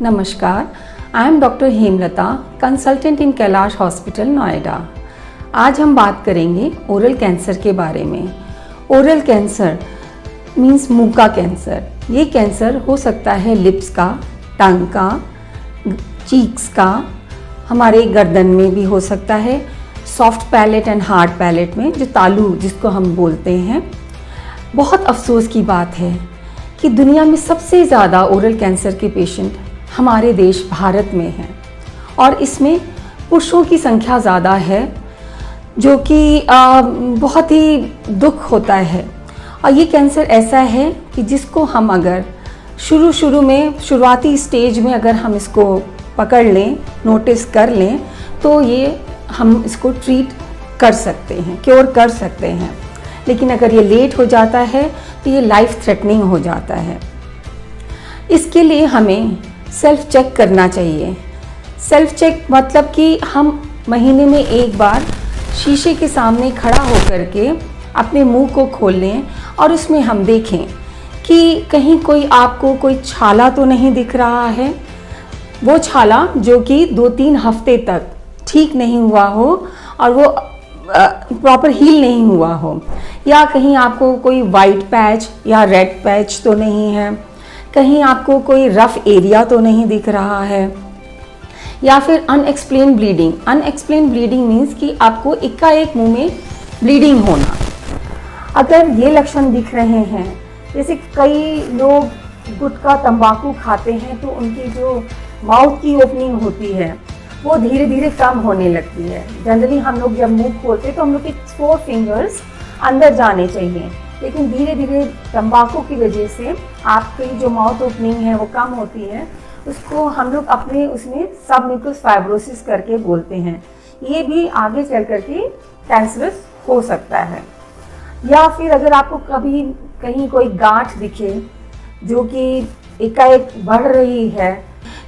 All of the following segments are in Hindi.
नमस्कार, I am doctor Hemlata, consultant in Kailash hospital Noida. आज हम बात करेंगे ओरल कैंसर के बारे में। ओरल कैंसर मीन्स मुंह का कैंसर। ये कैंसर हो सकता है लिप्स का, टंग का, चीक्स का, हमारे गर्दन में भी हो सकता है, soft palate and hard palate में, जो तालू जिसको हम बोलते हैं। बहुत अफसोस की बात है कि दुनिया में सबसे ज़्यादा ओरल कैंसर के पेशेंट हमारे देश भारत में हैं और इसमें पुरुषों की संख्या ज़्यादा है, जो कि बहुत ही दुख होता है। और ये कैंसर ऐसा है कि जिसको हम अगर शुरुआती स्टेज में अगर हम इसको पकड़ लें, नोटिस कर लें, तो ये हम इसको ट्रीट कर सकते हैं, क्योर कर सकते हैं। लेकिन अगर ये लेट हो जाता है तो ये लाइफ थ्रेटनिंग हो जाता है। इसके लिए हमें सेल्फ चेक करना चाहिए। सेल्फ चेक मतलब कि हम महीने में एक बार शीशे के सामने खड़ा होकर के अपने मुंह को खोल लें और उसमें हम देखें कि कहीं कोई आपको कोई छाला तो नहीं दिख रहा है। वो छाला जो कि 2-3 हफ्ते तक ठीक नहीं हुआ हो और वो प्रॉपर हील नहीं हुआ हो, या कहीं आपको कोई वाइट पैच या रेड पैच तो नहीं है, कहीं आपको कोई रफ एरिया तो नहीं दिख रहा है, या फिर unexplained bleeding. Unexplained bleeding means कि आपको एकाएक मुंह में ब्लीडिंग होना। अगर ये लक्षण दिख रहे हैं, जैसे कई लोग गुटखा तंबाकू खाते हैं तो उनकी जो माउथ की ओपनिंग होती है वो धीरे धीरे कम होने लगती है। जनरली हम लोग जब मुंह खोलते हैं तो हम लोग के 4 फिंगर्स अंदर जाने चाहिए, लेकिन धीरे धीरे तंबाकू की वजह से आपकी जो माउथ ओपनिंग है वो कम होती है। उसको हम लोग अपने उसमें सबम्यूकस फाइब्रोसिस करके बोलते हैं। ये भी आगे चल करके कैंसरस हो सकता है। या फिर अगर आपको कभी कहीं कोई गांठ दिखे जो कि एकाएक बढ़ रही है,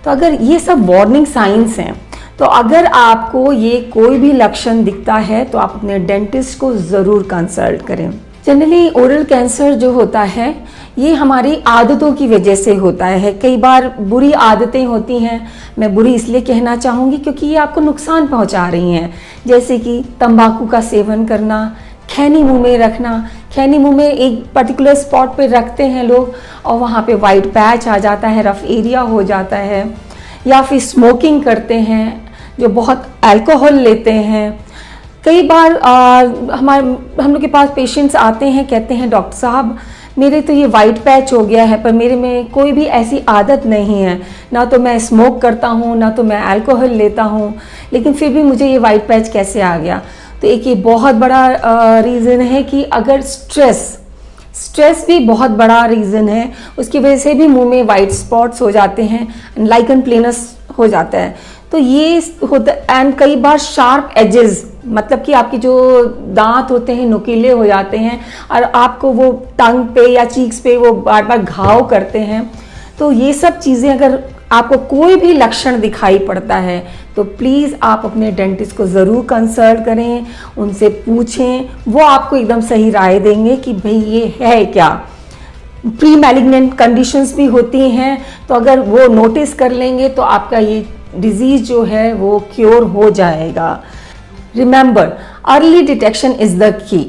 तो अगर ये सब वार्निंग साइंस हैं, तो अगर आपको ये कोई भी लक्षण दिखता है तो आप अपने डेंटिस्ट को ज़रूर कंसल्ट करें। जनरली ओरल कैंसर जो होता है ये हमारी आदतों की वजह से होता है। कई बार बुरी आदतें होती हैं। मैं बुरी इसलिए कहना चाहूँगी क्योंकि ये आपको नुकसान पहुँचा रही हैं, जैसे कि तंबाकू का सेवन करना, खैनी मुंह में रखना। खैनी मुंह में एक पर्टिकुलर स्पॉट पे रखते हैं लोग और वहाँ पे वाइट पैच आ जाता है, रफ एरिया हो जाता है। या फिर स्मोकिंग करते हैं, जो बहुत अल्कोहल लेते हैं। कई बार हम लोग के पास पेशेंट्स आते हैं, कहते हैं डॉक्टर साहब मेरे तो ये वाइट पैच हो गया है, पर मेरे में कोई भी ऐसी आदत नहीं है, ना तो मैं स्मोक करता हूँ ना तो मैं अल्कोहल लेता हूँ, लेकिन फिर भी मुझे ये वाइट पैच कैसे आ गया। तो एक ये बहुत बड़ा रीज़न है कि अगर स्ट्रेस भी बहुत बड़ा रीज़न है। उसकी वजह से भी मुंह में वाइट स्पॉट्स हो जाते हैं, लाइकन प्लेनस हो जाता है। तो ये होता। एंड कई बार शार्प एजेस, मतलब कि आपके जो दांत होते हैं नुकीले हो जाते हैं और आपको वो टंग पे या चीक्स पे वो बार बार घाव करते हैं। तो ये सब चीज़ें अगर आपको कोई भी लक्षण दिखाई पड़ता है तो प्लीज़ आप अपने डेंटिस्ट को ज़रूर कंसल्ट करें, उनसे पूछें। वो आपको एकदम सही राय देंगे कि भाई ये है क्या। प्री मैलिग्नेंट कंडीशंस भी होती हैं, तो अगर वो नोटिस कर लेंगे तो आपका ये डिजीज़ जो है वो क्योर हो जाएगा। Remember, early detection is the key.